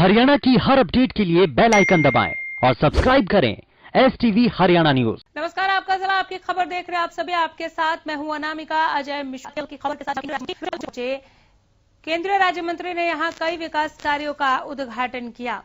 हरियाणा की हर अपडेट के लिए बेल आइकन दबाएं और सब्सक्राइब करें STV हरियाणा न्यूज। नमस्कार, आपका जिला आपकी खबर देख रहे हैं आप सभी। आपके साथ मैं हूं अनामिका। अजय मिश्रा की खबर के साथ केंद्रीय राज्य मंत्री ने यहां कई विकास कार्यों का उद्घाटन किया।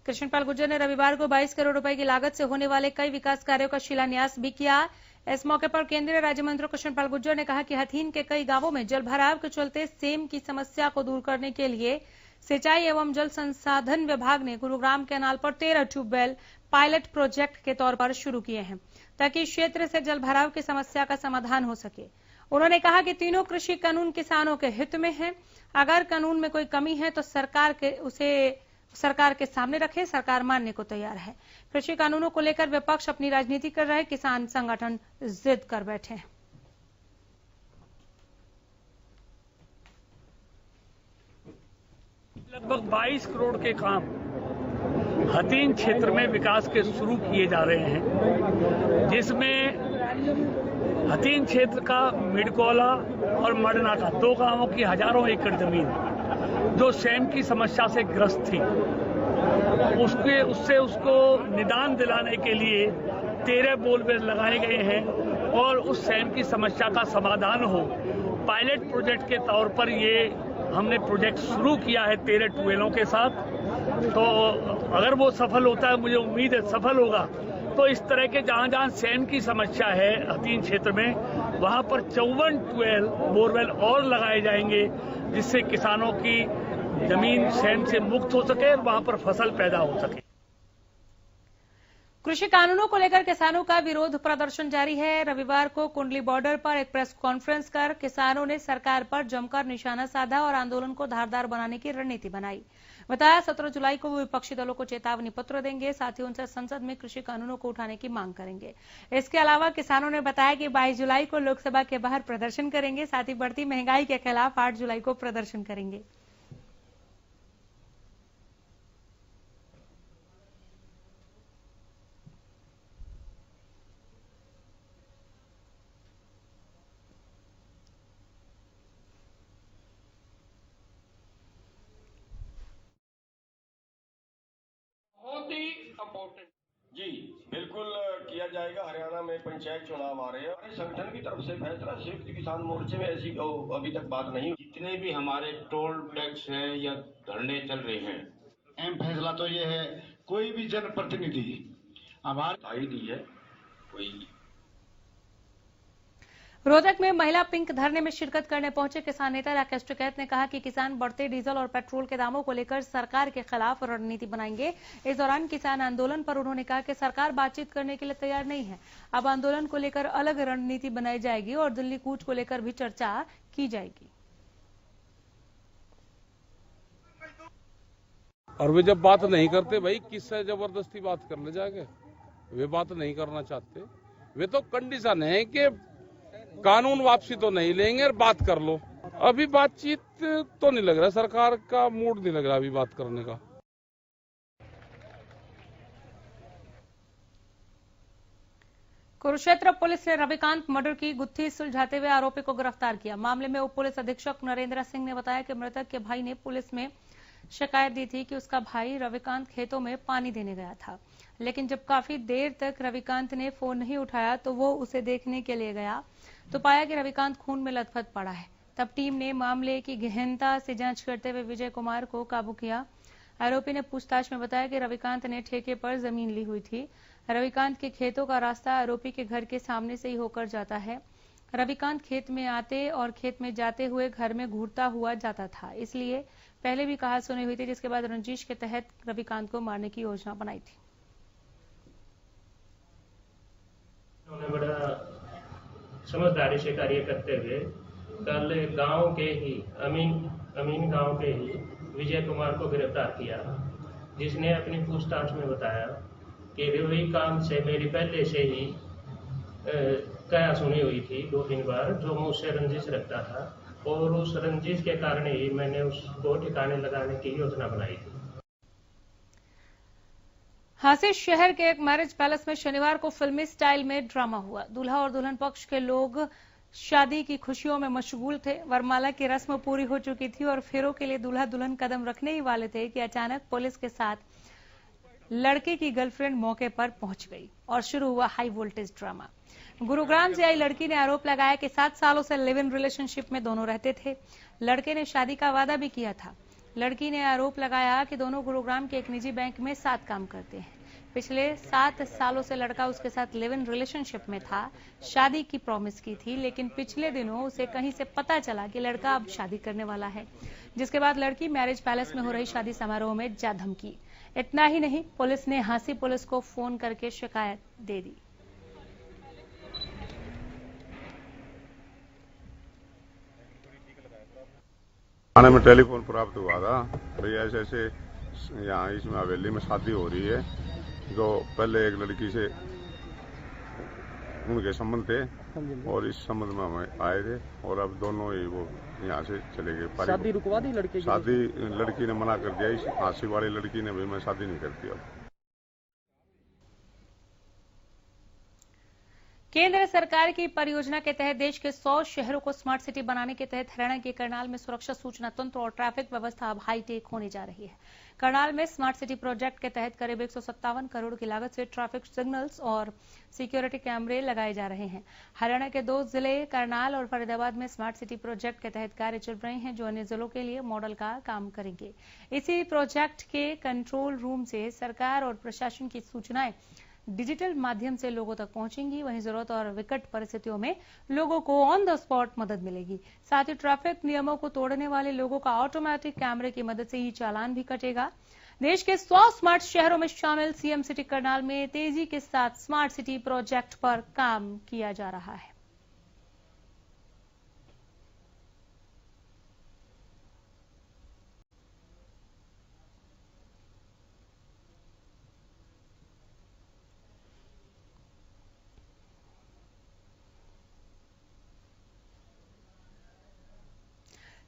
कृष्णपाल गुर्जर ने रविवार को 22 करोड़ रुपए की लागत से होने वाले कई विकास कार्यों का शिलान्यास भी किया। इस मौके पर केंद्रीय राज्य मंत्री कृष्णपाल गुर्जर ने कहा कि हथीन के कई गांवों में जलभराव के चलते सेम की समस्या को दूर करने के लिए सिंचाई एवं जल संसाधन विभाग ने गुरुग्राम कैनाल पर 13 ट्यूबवेल पायलट प्रोजेक्ट के तौर पर शुरू किए हैं, ताकि क्षेत्र से जलभराव की समस्या का समाधान हो सके। उन्होंने कहा कि तीनों कृषि कानून किसानों के हित में हैं। अगर कानून में कोई कमी है तो सरकार के सामने रखे, सरकार मानने को तैयार है। कृषि कानूनों को लेकर विपक्ष अपनी राजनीति कर रहे, किसान संगठन जिद कर बैठे हैं। लगभग 22 करोड़ के काम हथीन क्षेत्र में विकास के शुरू किए जा रहे हैं, जिसमें हथीन क्षेत्र का मिडकोला और मडना का 2 गांवों की हजारों एकड़ जमीन जो सेम की समस्या से ग्रस्त थी, उसको निदान दिलाने के लिए 13 बोरवेल लगाए गए हैं और उस सेम की समस्या का समाधान हो। पायलट प्रोजेक्ट के तौर पर ये हमने प्रोजेक्ट शुरू किया है 13 ट्यूबवेलों के साथ। तो अगर वो सफल होता है, मुझे उम्मीद है सफल होगा, तो इस तरह के जहां जहां सेम की समस्या है हथीन क्षेत्र में, वहां पर 54 बोरवेल और लगाए जाएंगे, जिससे किसानों की जमीन सेम से मुक्त हो सके और वहां पर फसल पैदा हो सके। कृषि कानूनों को लेकर किसानों का विरोध प्रदर्शन जारी है। रविवार को कुंडली बॉर्डर पर एक प्रेस कॉन्फ्रेंस कर किसानों ने सरकार पर जमकर निशाना साधा और आंदोलन को धारदार बनाने की रणनीति बनाई। बताया 17 जुलाई को वो विपक्षी दलों को चेतावनी पत्र देंगे, साथ ही उनसे संसद में कृषि कानूनों को उठाने की मांग करेंगे। इसके अलावा किसानों ने बताया कि 22 जुलाई को लोकसभा के बाहर प्रदर्शन करेंगे, साथ ही बढ़ती महंगाई के खिलाफ 8 जुलाई को प्रदर्शन करेंगे। जी बिल्कुल किया जाएगा। हरियाणा में पंचायत चुनाव आ रहे हैं। हमारे संगठन की तरफ से फैसला, संयुक्त किसान मोर्चे में ऐसी अभी तक बात नहीं। जितने भी हमारे टोल टैक्स हैं या धरने चल रहे हैं, अहम फैसला तो ये है, कोई भी जनप्रतिनिधि हमारे दी है कोई। रोहतक में महिला पिंक धरने में शिरकत करने पहुंचे किसान नेता राकेश टिकैत ने कहा कि किसान बढ़ते डीजल और पेट्रोल के दामों को लेकर सरकार के खिलाफ रणनीति बनाएंगे। इस दौरान किसान आंदोलन पर उन्होंने कहा कि सरकार बातचीत करने के लिए तैयार नहीं है। अब आंदोलन को लेकर अलग रणनीति बनाई जाएगी और दिल्ली कूच को लेकर भी चर्चा की जाएगी। और वे जब बात नहीं करते, भाई किससे जबरदस्ती बात करने जाके, वे बात नहीं करना चाहते। वे तो कंडीशन है कि कानून वापसी तो नहीं लेंगे और बात कर लो। अभी बातचीत तो नहीं लग रहा, सरकार का मूड नहीं लग रहा अभी बात करने का। कुरुक्षेत्र पुलिस ने रविकांत मर्डर की गुत्थी सुलझाते हुए आरोपी को गिरफ्तार किया। मामले में उप पुलिस अधीक्षक नरेंद्र सिंह ने बताया कि मृतक के भाई ने पुलिस में शिकायत दी थी कि उसका भाई रविकांत खेतों में पानी देने गया था, लेकिन जब काफी देर तक रविकांत ने फोन नहीं उठाया तो वो उसे देखने के लिए गया तो पाया कि रविकांत खून में लथपथ पड़ा है। तब टीम ने मामले की गहनता से जांच करते हुए विजय कुमार को काबू किया। आरोपी ने पूछताछ में बताया कि रविकांत ने ठेके पर जमीन ली हुई थी। रविकांत के खेतों का रास्ता आरोपी के घर के सामने से ही होकर जाता है। रविकांत खेत में आते और खेत में जाते हुए घर में घूरता हुआ जाता था, इसलिए पहले भी कहा सुनी हुई थी, जिसके बाद रंजिश के तहत रविकांत को मारने की योजना बनाई थी। उन्होंने बड़ा समझदारी से कार्य करते हुए कल गांव के ही अमीन गांव के ही विजय कुमार को गिरफ्तार किया, जिसने अपनी पूछताछ में बताया कि रविकांत से मेरी पहले से ही कया सुनी हुई थी 2-3 बार, जो मुझसे रंजिश रखता था और उस रंजिश के कारण ही मैंने उसको ठिकाने लगाने की योजना बनाई थी। हासिल शहर के एक मैरिज पैलेस में शनिवार को फिल्मी स्टाइल में ड्रामा हुआ। दूल्हा और दुल्हन पक्ष के लोग शादी की खुशियों में मशगूल थे। वरमाला की रस्म पूरी हो चुकी थी और फेरों के लिए दूल्हा दुल्हन कदम रखने ही वाले थे कि अचानक पुलिस के साथ लड़के की गर्लफ्रेंड मौके पर पहुंच गई और शुरू हुआ हाई वोल्टेज ड्रामा। गुरुग्राम से आई लड़की ने आरोप लगाया कि 7 सालों से लिव इन रिलेशनशिप में दोनों रहते थे। लड़के ने शादी का वादा भी किया था। लड़की ने आरोप लगाया कि दोनों गुरुग्राम के एक निजी बैंक में साथ काम करते हैं। पिछले 7 सालों से लड़का उसके साथ लिव इन रिलेशनशिप में था। शादी की प्रॉमिस की थी, लेकिन पिछले दिनों उसे कहीं से पता चला कि लड़का अब शादी करने वाला है, जिसके बाद लड़की मैरिज पैलेस में हो रही शादी समारोह में जा धमकी। इतना ही नहीं, पुलिस ने हांसी पुलिस को फोन करके शिकायत दे दी। थाने में टेलीफोन प्राप्त हुआ था, भाई ऐसे ऐसे यहाँ इसमें हवेली में शादी हो रही है। जो पहले एक लड़की से उनके संबंध थे और इस संबंध में हम आए थे और अब दोनों ही वो यहाँ से चले गए। शादी रुकवा दी लड़के की? शादी लड़की ने मना कर दिया। इस हांसी वाली लड़की ने भी मैं शादी नहीं करती अब। केंद्र सरकार की परियोजना के तहत देश के 100 शहरों को स्मार्ट सिटी बनाने के तहत हरियाणा के करनाल में सुरक्षा सूचना तंत्र और ट्रैफिक व्यवस्था अब हाईटेक होने जा रही है। करनाल में स्मार्ट सिटी प्रोजेक्ट के तहत करीब 157 करोड़ की लागत से ट्रैफिक सिग्नल्स और सिक्योरिटी कैमरे लगाए जा रहे हैं। हरियाणा के 2 जिले करनाल और फरीदाबाद में स्मार्ट सिटी प्रोजेक्ट के तहत कार्य चल रहे हैं, जो अन्य जिलों के लिए मॉडल का काम करेंगे। इसी प्रोजेक्ट के कंट्रोल रूम से सरकार और प्रशासन की सूचनाएं डिजिटल माध्यम से लोगों तक पहुंचेंगी। वहीं जरूरत और विकट परिस्थितियों में लोगों को ऑन द स्पॉट मदद मिलेगी। साथ ही ट्रैफिक नियमों को तोड़ने वाले लोगों का ऑटोमेटिक कैमरे की मदद से ही चालान भी कटेगा। देश के 100 स्मार्ट शहरों में शामिल सीएम सिटी करनाल में तेजी के साथ स्मार्ट सिटी प्रोजेक्ट पर काम किया जा रहा है।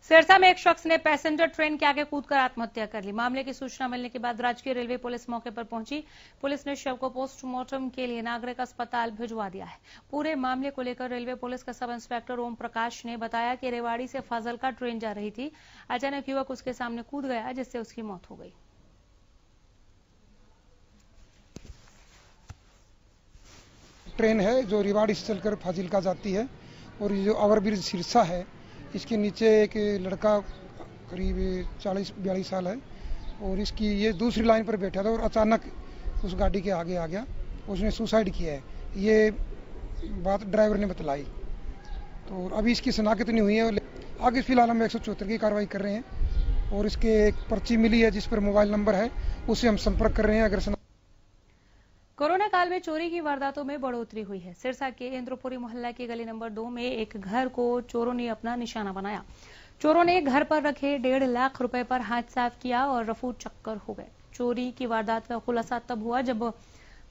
सिरसा में एक शख्स ने पैसेंजर ट्रेन के आगे कूदकर आत्महत्या कर ली। मामले की सूचना मिलने के बाद राजकीय रेलवे पुलिस मौके पर पहुंची। पुलिस ने शव को पोस्टमार्टम के लिए नागरिक अस्पताल भिजवा दिया है। पूरे मामले को लेकर रेलवे पुलिस का सब इंस्पेक्टर ओम प्रकाश ने बताया कि रेवाड़ी से फाजिलका ट्रेन जा रही थी। अचानक युवक उसके सामने कूद गया, जिससे उसकी मौत हो गई। ट्रेन है जो रेवाड़ी से चलकर फाजिलका जाती है और ये जो ओवरब्रिज सिरसा है, इसके नीचे एक लड़का करीब 40-42 साल है और इसकी ये दूसरी लाइन पर बैठा था और अचानक उस गाड़ी के आगे आ गया। उसने सुसाइड किया है, ये बात ड्राइवर ने बतलाई। तो अभी इसकी शनाख्त नहीं हुई है। आगे फिलहाल हम 174 की कार्रवाई कर रहे हैं और इसके एक पर्ची मिली है जिस पर मोबाइल नंबर है, उससे हम संपर्क कर रहे हैं। अगर कोरोना काल में चोरी की वारदातों में बढ़ोतरी हुई है। सिरसा के इंद्रपुरी मोहल्ला की गली नंबर 2 में एक घर को चोरों ने अपना निशाना बनाया। चोरों ने घर पर रखे 1.5 लाख रुपए पर हाथ साफ किया और रफू चक्कर हो गए। चोरी की वारदात का खुलासा तब हुआ जब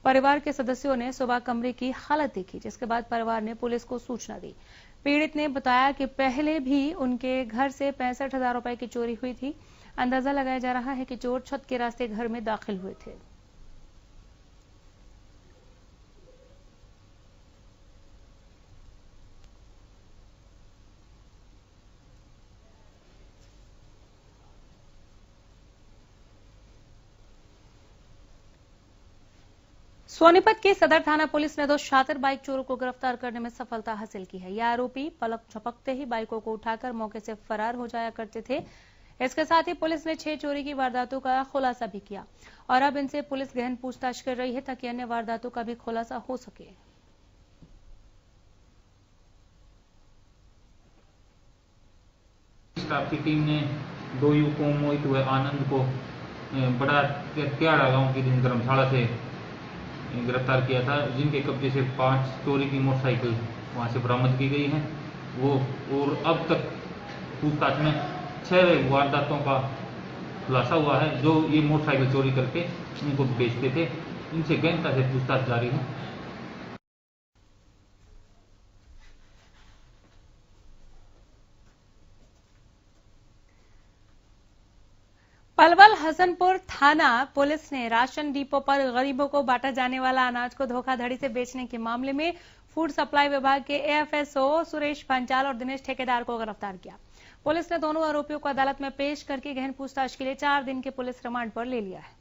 परिवार के सदस्यों ने सुबह कमरे की हालत देखी, जिसके बाद परिवार ने पुलिस को सूचना दी। पीड़ित ने बताया कि पहले भी उनके घर से 65,000 रुपए की चोरी हुई थी। अंदाजा लगाया जा रहा है कि चोर छत के रास्ते घर में दाखिल हुए थे। सोनीपत की सदर थाना पुलिस ने 2 शातिर बाइक चोरों को गिरफ्तार करने में सफलता हासिल की है। ये आरोपी पलक झपकते ही बाइकों को उठाकर मौके से फरार हो जाया करते थे। इसके साथ ही पुलिस ने 6 चोरी की वारदातों का खुलासा भी किया और अब इनसे पुलिस गहन पूछताछ कर रही है ताकि अन्य वारदातों का भी खुलासा हो सके। स्टाफ की टीम ने 2 युवकों मोहित व आनंद को बड़ा त्याड़ा गांव की धर्मशाला से गिरफ्तार किया था, जिनके कब्जे से 5 चोरी की मोटरसाइकिल वहां से बरामद की गई है। वो और अब तक पूछताछ में 6 वारदातों का खुलासा हुआ है, जो ये मोटरसाइकिल चोरी करके उनको बेचते थे। इनसे गहनता से पूछताछ जारी है। पलवल हसनपुर थाना पुलिस ने राशन डिपो पर गरीबों को बांटा जाने वाला अनाज को धोखाधड़ी से बेचने के मामले में फूड सप्लाई विभाग के एएफएसओ सुरेश पंचाल और दिनेश ठेकेदार को गिरफ्तार किया। पुलिस ने दोनों आरोपियों को अदालत में पेश करके गहन पूछताछ के लिए 4 दिन के पुलिस रिमांड पर ले लिया है।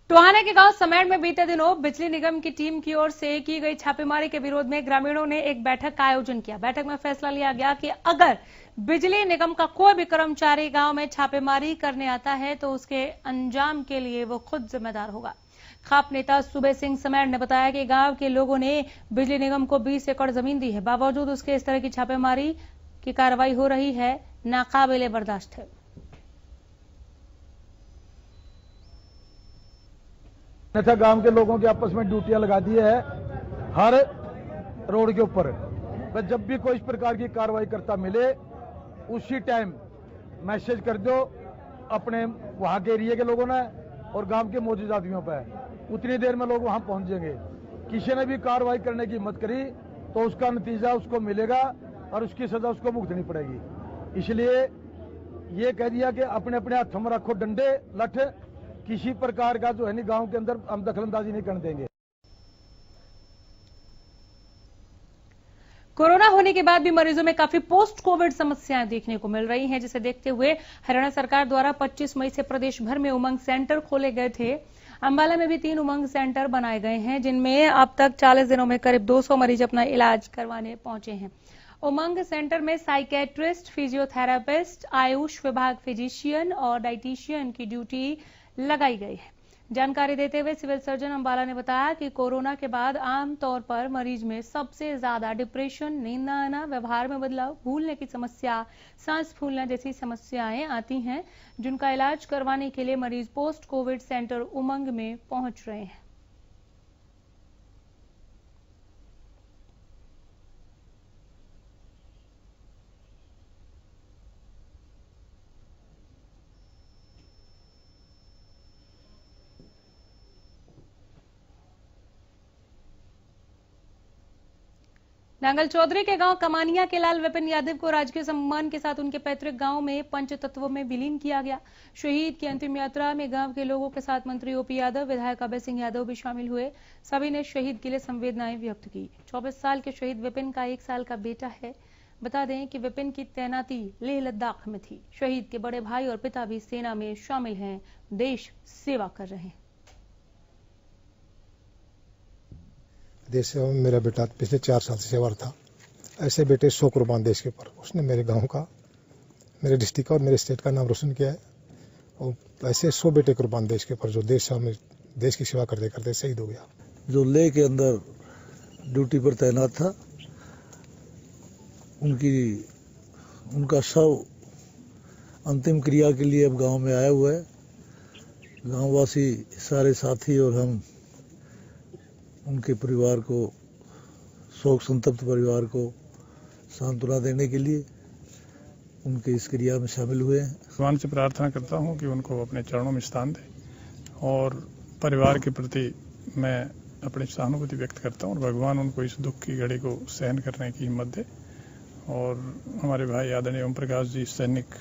टोहाना के गांव समेड़ में बीते दिनों बिजली निगम की टीम की ओर से की गई छापेमारी के विरोध में ग्रामीणों ने एक बैठक का आयोजन किया। बैठक में फैसला लिया गया कि अगर बिजली निगम का कोई भी कर्मचारी गांव में छापेमारी करने आता है तो उसके अंजाम के लिए वो खुद जिम्मेदार होगा। खाप नेता सूबे सिंह समेड़ ने बताया कि गांव के लोगों ने बिजली निगम को 20 एकड़ जमीन दी है, बावजूद उसके इस तरह की छापेमारी की कार्रवाई हो रही है, नाकाबिले बर्दाश्त है। अन्यथा गांव के लोगों की आपस में ड्यूटियां लगा दी है हर रोड के ऊपर। वह जब भी कोई इस प्रकार की कार्रवाई करता मिले उसी टाइम मैसेज कर दो अपने वहां के एरिया के लोगों ने और गांव के मौजूद आदमियों पर। उतनी देर में लोग वहां पहुंच जाएंगे। किसी ने भी कार्रवाई करने की हिम्मत करी तो उसका नतीजा उसको मिलेगा और उसकी सजा उसको भुगतनी पड़ेगी। इसलिए ये कह दिया कि अपने अपने हाथों में रखो डंडे लठ, किसी प्रकार का जो है नहीं गांव के अंदर हम दखलंदाजी नहीं करने देंगे। कोरोना होने के बाद भी मरीजों में काफी पोस्ट कोविड समस्याएं देखने को मिल रही हैं, जिसे देखते हुए हरियाणा सरकार द्वारा 25 मई से प्रदेश भर में उमंग सेंटर खोले गए थे। अंबाला में भी 3 उमंग सेंटर बनाए गए हैं, जिनमें अब तक 40 दिनों में करीब 200 मरीज अपना इलाज करवाने पहुंचे हैं। उमंग सेंटर में साइकेट्रिस्ट, फिजियोथेरापिस्ट, आयुष विभाग फिजिशियन और डाइटिशियन की ड्यूटी लगाई गई है। जानकारी देते हुए सिविल सर्जन अंबाला ने बताया कि कोरोना के बाद आमतौर पर मरीज में सबसे ज्यादा डिप्रेशन, नींद न आना, व्यवहार में बदलाव, भूलने की समस्या, सांस फूलना जैसी समस्याएं आती हैं, जिनका इलाज करवाने के लिए मरीज पोस्ट कोविड सेंटर उमंग में पहुंच रहे हैं। नांगल चौधरी के गांव कमानिया के लाल विपिन यादव को राजकीय सम्मान के साथ उनके पैतृक गांव में पंचतत्वों में विलीन किया गया। शहीद की अंतिम यात्रा में गांव के लोगों के साथ मंत्री ओपी यादव, विधायक अभय सिंह यादव भी शामिल हुए। सभी ने शहीद के लिए संवेदनाएं व्यक्त की। 24 साल के शहीद विपिन का 1 साल का बेटा है। बता दें कि विपिन की तैनाती लेह लद्दाख में थी। शहीद के बड़े भाई और पिता भी सेना में शामिल हैं, देश सेवा कर रहे हैं। देश सेवा में मेरा बेटा पिछले 4 साल से सेवारत था। ऐसे बेटे 100 कुर्बान देश के ऊपर। उसने मेरे गांव का, मेरे डिस्ट्रिक्ट का और मेरे स्टेट का नाम रोशन किया है। और ऐसे 100 बेटे कुर्बान देश के ऊपर जो देश सेवा में देश की सेवा करते करते शहीद हो गया। जो लेह के अंदर ड्यूटी पर तैनात था, उनका शव अंतिम क्रिया के लिए अब गांव में आया हुआ है। गांववासी सारे साथी और हम उनके परिवार को, शोक संतप्त परिवार को सांत्वना देने के लिए उनके इस क्रिया में शामिल हुए हैं। भगवान से प्रार्थना करता हूं कि उनको अपने चरणों में स्थान दे और परिवार के प्रति मैं अपनी सहानुभूति व्यक्त करता हूं और भगवान उनको इस दुख की घड़ी को सहन करने की हिम्मत दे। और हमारे भाई आदरणीय ओम प्रकाश जी सैनिक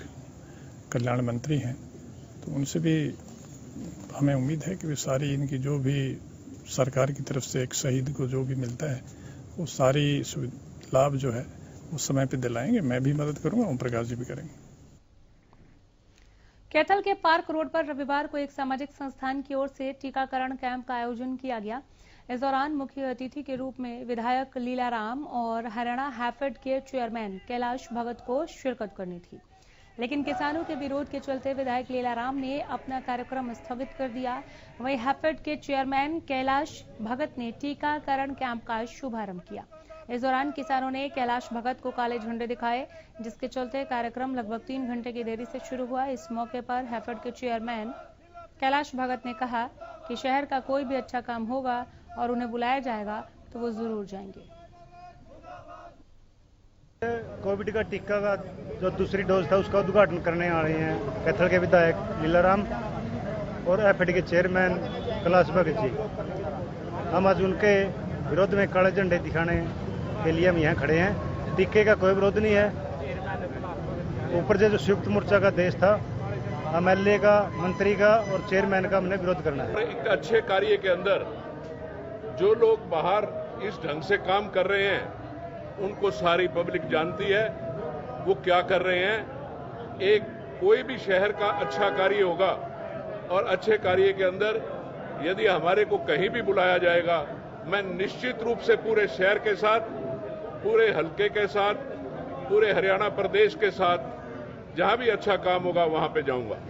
कल्याण मंत्री हैं, तो उनसे भी हमें उम्मीद है कि वे सारी इनकी जो भी सरकार की तरफ से एक शहीद को जो भी मिलता है वो सारी लाभ जो है उस समय पे दिलाएंगे। मैं भी मदद करूंगा, ओम प्रकाश जी भी करेंगे। कैथल के पार्क रोड पर रविवार को एक सामाजिक संस्थान की ओर से टीकाकरण कैंप का आयोजन किया गया। इस दौरान मुख्य अतिथि के रूप में विधायक लीलाराम और हरियाणा हैफेड के चेयरमैन कैलाश भगत को शिरकत करनी थी, लेकिन किसानों के विरोध के चलते विधायक लीलाराम ने अपना कार्यक्रम स्थगित कर दिया। वहीं हैफेड के चेयरमैन कैलाश भगत ने टीकाकरण कैंप का शुभारंभ किया। इस दौरान किसानों ने कैलाश भगत को काले झंडे दिखाए, जिसके चलते कार्यक्रम लगभग 3 घंटे की देरी से शुरू हुआ। इस मौके पर हैफेड के चेयरमैन कैलाश भगत ने कहा कि शहर का कोई भी अच्छा काम होगा और उन्हें बुलाया जाएगा तो वो जरूर जाएंगे। कोविड का टीका का जो दूसरी डोज था उसका उद्घाटन करने आ रहे हैं कैथल के विधायक लीलाराम और एफएडी के चेयरमैन कैलाश भगत जी। हम आज उनके विरोध में काले झंडे दिखाने के लिए हम यहाँ खड़े हैं। टीके का कोई विरोध नहीं है। ऊपर से जो संयुक्त मोर्चा का देश था, एमएलए का, मंत्री का और चेयरमैन का हमने विरोध करना है। एक अच्छे कार्य के अंदर जो लोग बाहर इस ढंग से काम कर रहे हैं उनको सारी पब्लिक जानती है वो क्या कर रहे हैं। एक कोई भी शहर का अच्छा कार्य होगा और अच्छे कार्य के अंदर यदि हमारे को कहीं भी बुलाया जाएगा, मैं निश्चित रूप से पूरे शहर के साथ, पूरे हलके के साथ, पूरे हरियाणा प्रदेश के साथ जहां भी अच्छा काम होगा वहां पे जाऊंगा।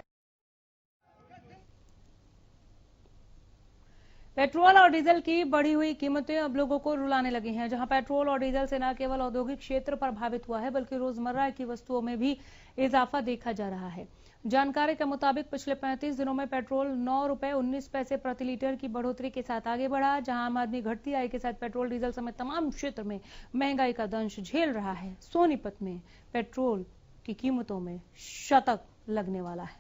पेट्रोल और डीजल की बढ़ी हुई कीमतें अब लोगों को रुलाने लगी हैं। जहां पेट्रोल और डीजल से न केवल औद्योगिक क्षेत्र प्रभावित हुआ है बल्कि रोजमर्रा की वस्तुओं में भी इजाफा देखा जा रहा है। जानकारी के मुताबिक पिछले 35 दिनों में पेट्रोल 9 रुपए 19 पैसे प्रति लीटर की बढ़ोतरी के साथ आगे बढ़ा। जहां आम आदमी घटती आय के साथ पेट्रोल डीजल समेत तमाम क्षेत्र में महंगाई का दंश झेल रहा है। सोनीपत में पेट्रोल की कीमतों में शतक लगने वाला है।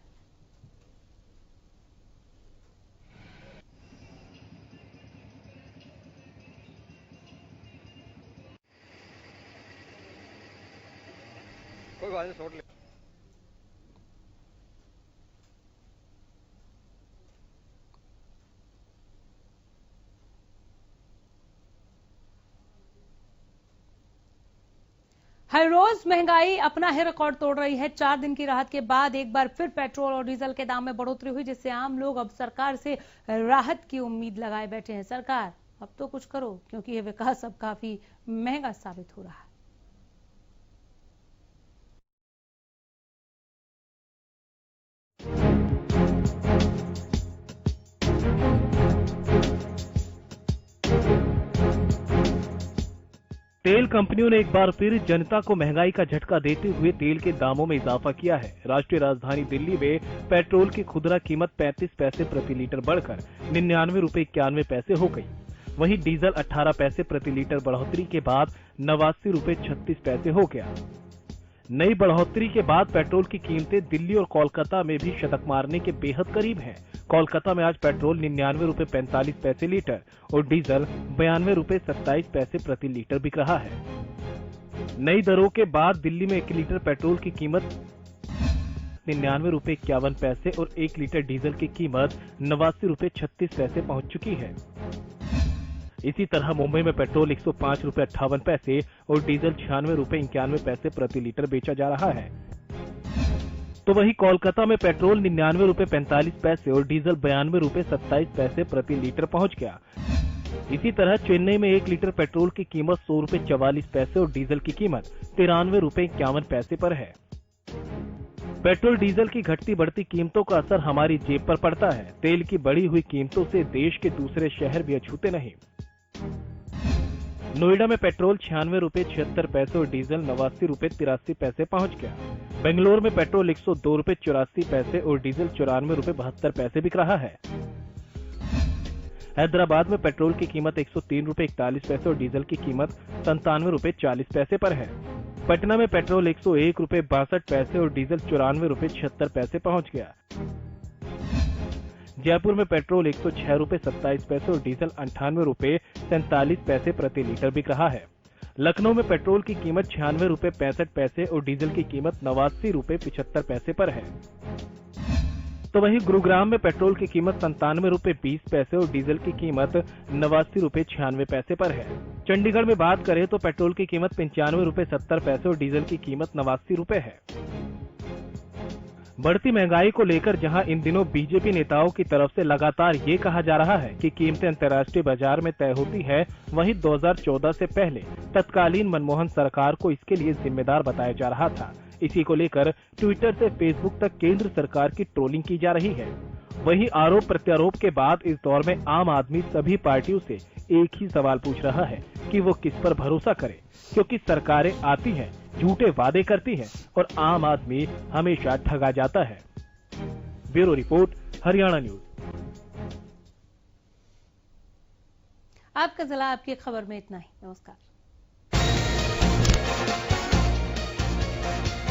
कोई बात नहीं, छोड़ ले। हर रोज महंगाई अपना ही रिकॉर्ड तोड़ रही है। 4 दिन की राहत के बाद एक बार फिर पेट्रोल और डीजल के दाम में बढ़ोतरी हुई, जिससे आम लोग अब सरकार से राहत की उम्मीद लगाए बैठे हैं। सरकार अब तो कुछ करो, क्योंकि ये विकास अब काफी महंगा साबित हो रहा है। तेल कंपनियों ने एक बार फिर जनता को महंगाई का झटका देते हुए तेल के दामों में इजाफा किया है। राष्ट्रीय राजधानी दिल्ली में पेट्रोल की खुदरा कीमत 35 पैसे प्रति लीटर बढ़कर 99 रुपए 91 पैसे हो गई। वहीं डीजल 18 पैसे प्रति लीटर बढ़ोतरी के बाद 89 रुपए 36 पैसे हो गया। नई बढ़ोतरी के बाद पेट्रोल की कीमतें दिल्ली और कोलकाता में भी शतक मारने के बेहद करीब हैं। कोलकाता में आज पेट्रोल 99 रुपए 45 पैसे लीटर और डीजल 92 रुपए 27 पैसे प्रति लीटर बिक रहा है। नई दरों के बाद दिल्ली में 1 लीटर पेट्रोल की कीमत 99 रुपए 51 पैसे और 1 लीटर डीजल की कीमत 89 रुपए 36 पैसे पहुंच चुकी है। इसी तरह मुंबई में पेट्रोल 105 रुपए 58 पैसे और डीजल 96 रुपए 91 पैसे प्रति लीटर बेचा जा रहा है। तो वहीं कोलकाता में पेट्रोल 99 रुपए 45 पैसे और डीजल 92 रुपए 27 पैसे प्रति लीटर पहुंच गया। इसी तरह चेन्नई में 1 लीटर पेट्रोल की कीमत 100 रुपए 44 पैसे और डीजल की कीमत 93 रुपए 51 पैसे पर है। पेट्रोल डीजल की घटती बढ़ती कीमतों का असर हमारी जेब पर पड़ता है। तेल की बढ़ी हुई कीमतों से देश के दूसरे शहर भी अछूते नहीं। नोएडा में पेट्रोल 96 रुपए 76 पैसे और डीजल 89 रुपए 83 पैसे पहुंच गया। बेंगलोर में पेट्रोल 102 रुपए 84 पैसे और डीजल 94 रुपए 72 पैसे बिक रहा है। हैदराबाद में पेट्रोल की कीमत 103 रुपए 41 पैसे और डीजल की कीमत 97 रुपए 40 पैसे पर है। पटना में पेट्रोल 101 रुपए 62 पैसे और डीजल 94 रुपए 76 पैसे पहुंच गया। जयपुर में पेट्रोल 106 रुपए 27 पैसे और डीजल 98 रुपए 47 पैसे प्रति लीटर बिक रहा है। लखनऊ में पेट्रोल की कीमत 96 रुपए 65 पैसे और डीजल की कीमत 89 रुपए 75 पैसे पर है। तो वहीं गुरुग्राम में पेट्रोल की कीमत 97 रुपए 20 पैसे और डीजल की कीमत 89 रुपए 96 पैसे पर है। चंडीगढ़ में बात करें तो पेट्रोल की कीमत 95 रुपए 70 पैसे और डीजल की कीमत 89 रुपए है। बढ़ती महंगाई को लेकर जहां इन दिनों बीजेपी नेताओं की तरफ से लगातार ये कहा जा रहा है कि कीमतें अंतर्राष्ट्रीय बाजार में तय होती है, वहीं 2014 से पहले तत्कालीन मनमोहन सरकार को इसके लिए जिम्मेदार बताया जा रहा था। इसी को लेकर ट्विटर से फेसबुक तक केंद्र सरकार की ट्रोलिंग की जा रही है। वहीं आरोप प्रत्यारोप के बाद इस दौर में आम आदमी सभी पार्टियों से एक ही सवाल पूछ रहा है कि वो किस पर भरोसा करे, क्योंकि सरकारें आती हैं, झूठे वादे करती हैं और आम आदमी हमेशा ठगा जाता है। Bureau report, Haryana news. आपका जिला आपकी खबर में इतना ही। नमस्कार। है।